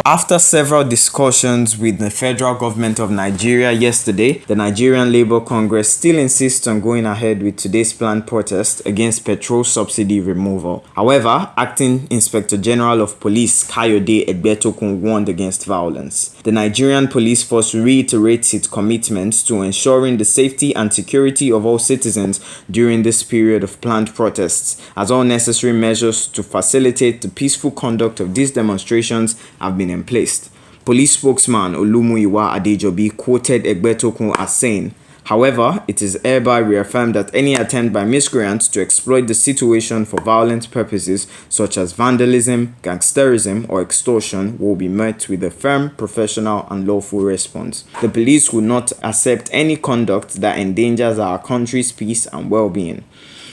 After several discussions with the federal government of Nigeria yesterday, the Nigerian Labour Congress still insists on going ahead with today's planned protest against petrol subsidy removal. However, Acting Inspector General of Police Kayode Egbetokun warned against violence. The Nigerian Police Force reiterates its commitment to ensuring the safety and security of all citizens during this period of planned protests, as all necessary measures to facilitate the peaceful conduct of these demonstrations have been in place. Police spokesman Olumuyiwa Adejobi quoted Egbetokun as saying, "However, it is hereby reaffirmed that any attempt by miscreants to exploit the situation for violent purposes such as vandalism, gangsterism, or extortion will be met with a firm, professional, and lawful response. The police will not accept any conduct that endangers our country's peace and well-being."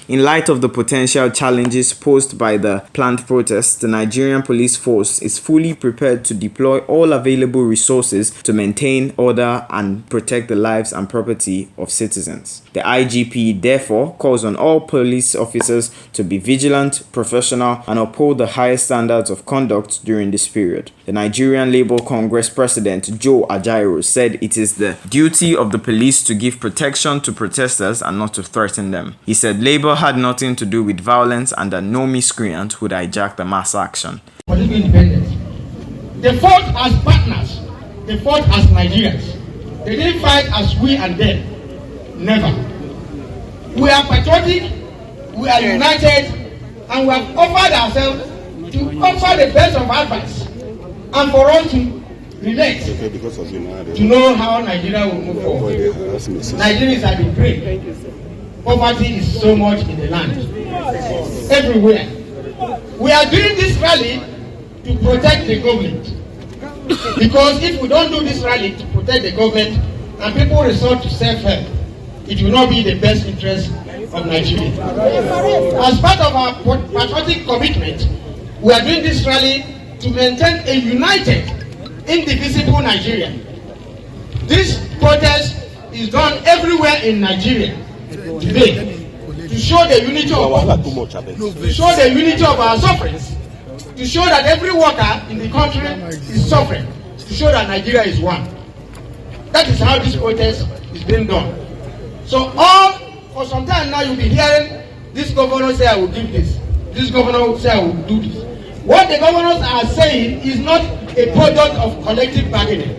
In light of the potential challenges posed by the planned protests, the Nigerian police force is fully prepared to deploy all available resources to maintain order and protect the lives and property of citizens. The IGP therefore calls on all police officers to be vigilant, professional, and uphold the highest standards of conduct during this period. The Nigerian Labour Congress President Joe Ajaero said it is the duty of the police to give protection to protesters and not to threaten them. He said Labour had nothing to do with violence and that no miscreant would hijack the mass action. Political independence. They fought as partners. They fought as Nigerians. They didn't fight as we and them. Never. We are patriotic, we are united, and we have offered ourselves to offer the best of advice and for us to relate to know how Nigeria will move forward. Nigerians have been brave. Poverty is so much in the land, everywhere. We are doing this rally to protect the government, because if we don't do this rally to protect the government and people resort to self-help, it will not be the best interest of Nigeria. As part of our patriotic commitment, we are doing this rally to maintain a united, indivisible Nigeria. This protest is done everywhere in Nigeria today to show the unity of our sufferings, to show that every worker in the country is suffering, to show that Nigeria is one. That is how this protest is being done. So for some time now you'll be hearing this governor say I will give this, this governor will say I will do this. What the governors are saying is not a product of collective bargaining.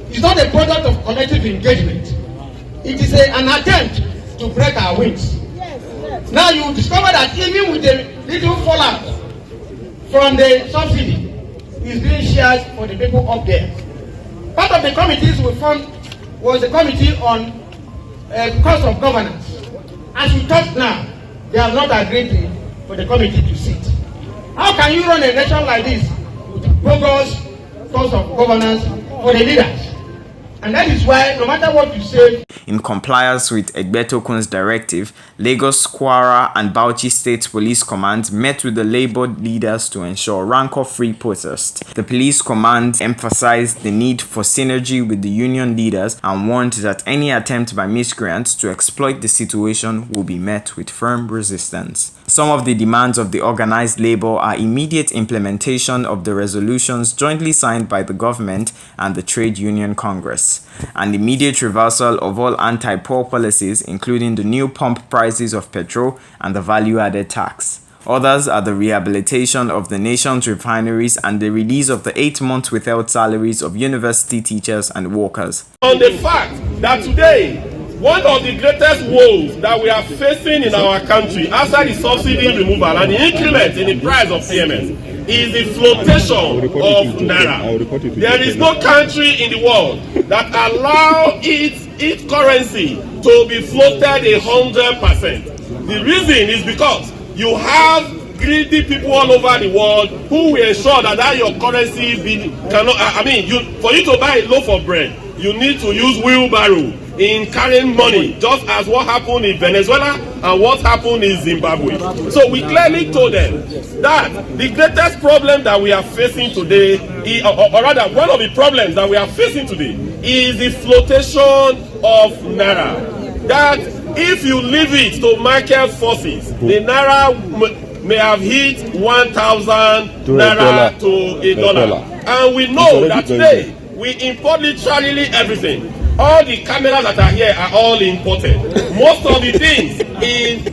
It's not a product of collective engagement. It is an attempt to break our wings. Now you discover that even with the little fallout from the subsidy is being shared for the people up there. Part of the committees we formed was a committee on cost of governance. As we talk now, they have not agreed for the committee to sit. How can you run a nation like this with bogus cost of governance for the leaders? And that is why, no matter what you say... In compliance with Egbetokun's directive, Lagos, Kwara, and Bauchi State Police Commands met with the Labour leaders to ensure rancor-free protest. The police command emphasized the need for synergy with the union leaders and warned that any attempt by miscreants to exploit the situation will be met with firm resistance. Some of the demands of the organized labor are immediate implementation of the resolutions jointly signed by the government and the Trade Union Congress, and immediate reversal of all anti-poor policies, including the new pump prices of petrol and the value-added tax. Others are the rehabilitation of the nation's refineries and the release of the 8 months without salaries of university teachers and workers. On the fact that today, one of the greatest woes that we are facing in our country after the subsidy removal and the increment in the price of PMS is the flotation of Naira. There is no country in the world that allows its currency to be floated 100%. The reason is because you have greedy people all over the world who will ensure that your currency for you to buy a loaf of bread, you need to use wheelbarrow in carrying money, just as what happened in Venezuela and what happened in Zimbabwe. So we clearly told them that the greatest problem that we are facing today, or rather one of the problems that we are facing today, is the flotation of Naira. That if you leave it to market forces, the Naira may have hit 1,000 Naira to $1. And we know that today we import literally everything. All the cameras that are here are all imported. Most of the things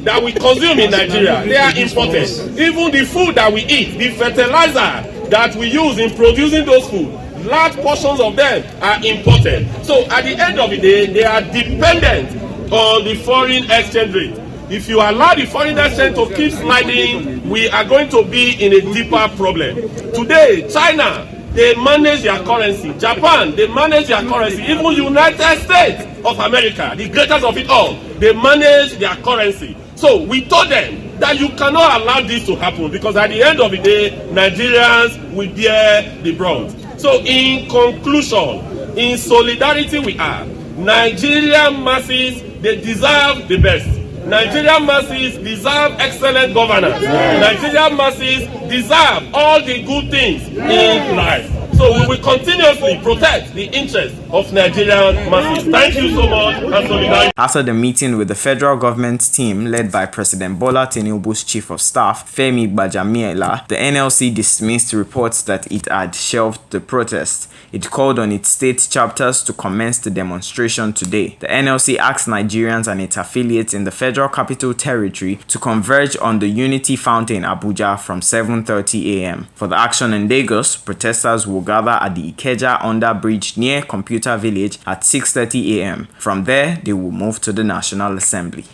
that we consume in Nigeria, they are imported. Even the food that we eat, the fertilizer that we use in producing those food, large portions of them are imported. So at the end of the day, they are dependent on the foreign exchange rate. If you allow the foreign exchange to keep sliding, we are going to be in a deeper problem. Today, China, they manage their currency. Japan, they manage their currency. Even United States of America, the greatest of it all, they manage their currency. So we told them that you cannot allow this to happen, because at the end of the day, Nigerians will bear the brunt. So in conclusion, in solidarity we are. Nigerian masses, they deserve the best. Nigerian masses deserve excellent governance. Nigerian masses deserve all the good things in life. So we will continuously protect the interests of Nigerian masses. Thank you so much, and solidarity. After the meeting with the federal government team led by President Bola Tinubu's chief of staff, Femi Gbajamiela, the NLC dismissed reports that it had shelved the protest. It called on its state chapters to commence the demonstration today. The NLC asked Nigerians and its affiliates in the Federal Capital Territory to converge on the Unity Fountain, Abuja, from 7:30 a.m. For the action in Lagos, protesters will gather at the Ikeja Under Bridge near Computer Village at 6:30 a.m. From there, they will move to the National Assembly.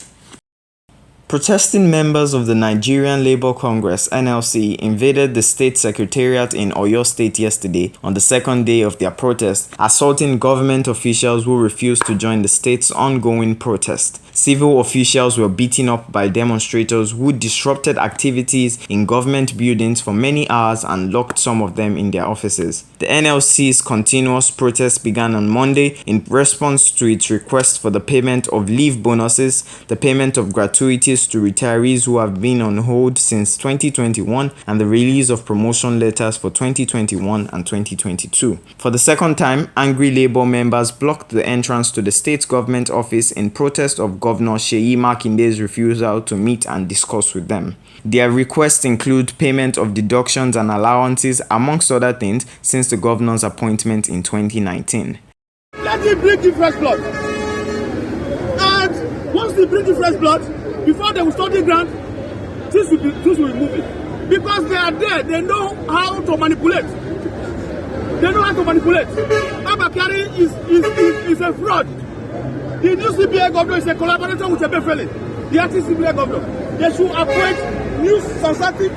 Protesting members of the Nigerian Labour Congress (NLC) invaded the state secretariat in Oyo State yesterday on the second day of their protest, assaulting government officials who refused to join the state's ongoing protest. Civil officials were beaten up by demonstrators who disrupted activities in government buildings for many hours and locked some of them in their offices. The NLC's continuous protest began on Monday in response to its request for the payment of leave bonuses, the payment of gratuities to retirees who have been on hold since 2021, and the release of promotion letters for 2021 and 2022. For the second time, angry Labour members blocked the entrance to the state government office in protest of Governor Seyi Makinde's refusal to meet and discuss with them. Their requests include payment of deductions and allowances, amongst other things, since the governor's appointment in 2019. Let him bring the fresh blood. And once they bring the fresh blood, before they will study grant, this will be moving. Because they are there, they know how to manipulate. They know how to manipulate. Abba Kyari is a fraud. The new CBA governor is a collaborator with Ebefele, the acting CBA governor. They should appoint new substantive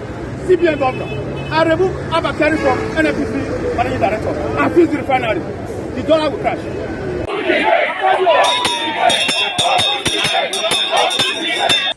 CBA governor and remove Abba Kyari from NNPC managing director and fix the refinery. The dollar will crash.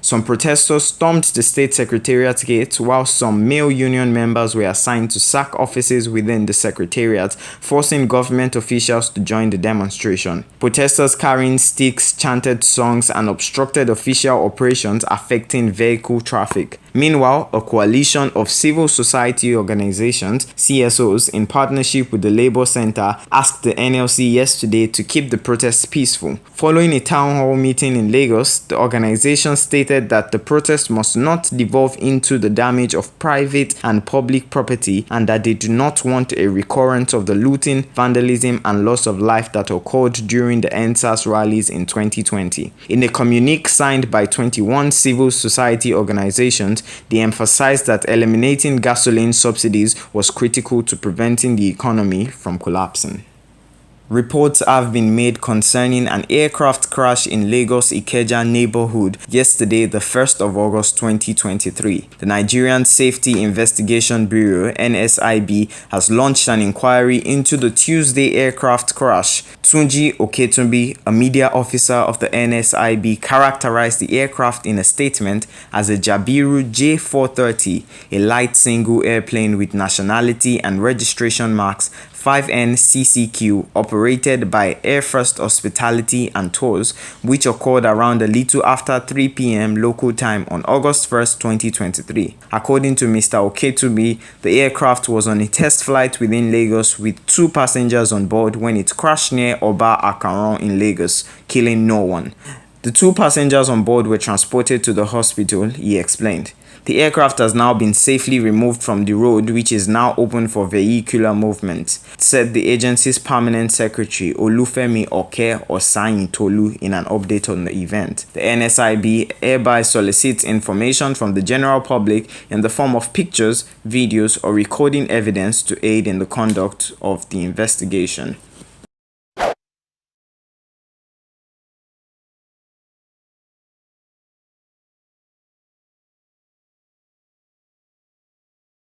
Some protesters stormed the state secretariat gate, while some male union members were assigned to sack offices within the secretariat, forcing government officials to join the demonstration. Protesters carrying sticks chanted songs and obstructed official operations, affecting vehicle traffic. Meanwhile, a coalition of civil society organizations, CSOs, in partnership with the Labour Center, asked the NLC yesterday to keep the protests peaceful. Following a town hall meeting in Lagos, the organization stated that the protest must not devolve into the damage of private and public property, and that they do not want a recurrence of the looting, vandalism, and loss of life that occurred during the EndSARS rallies in 2020. In a communique signed by 21 civil society organizations, they emphasized that eliminating gasoline subsidies was critical to preventing the economy from collapsing. Reports have been made concerning an aircraft crash in Lagos Ikeja neighborhood yesterday, the 1st of August 2023. The Nigerian Safety Investigation Bureau (NSIB) has launched an inquiry into the Tuesday aircraft crash. Tunji Oketunbi, a media officer of the NSIB, characterized the aircraft in a statement as a Jabiru J430, a light single airplane with nationality and registration marks 5NCCQ, operated by Air First Hospitality and Tours, which occurred around a little after 3 p.m. local time on August 1st, 2023. According to Mr. Oketunbi, the aircraft was on a test flight within Lagos with 2 passengers on board when it crashed near Oba Akaran in Lagos, killing no one. The 2 passengers on board were transported to the hospital, he explained. The aircraft has now been safely removed from the road, which is now open for vehicular movement, said the agency's permanent secretary Olufemi Oke Osayin Tolu in an update on the event. The NSIB hereby solicits information from the general public in the form of pictures, videos, or recording evidence to aid in the conduct of the investigation.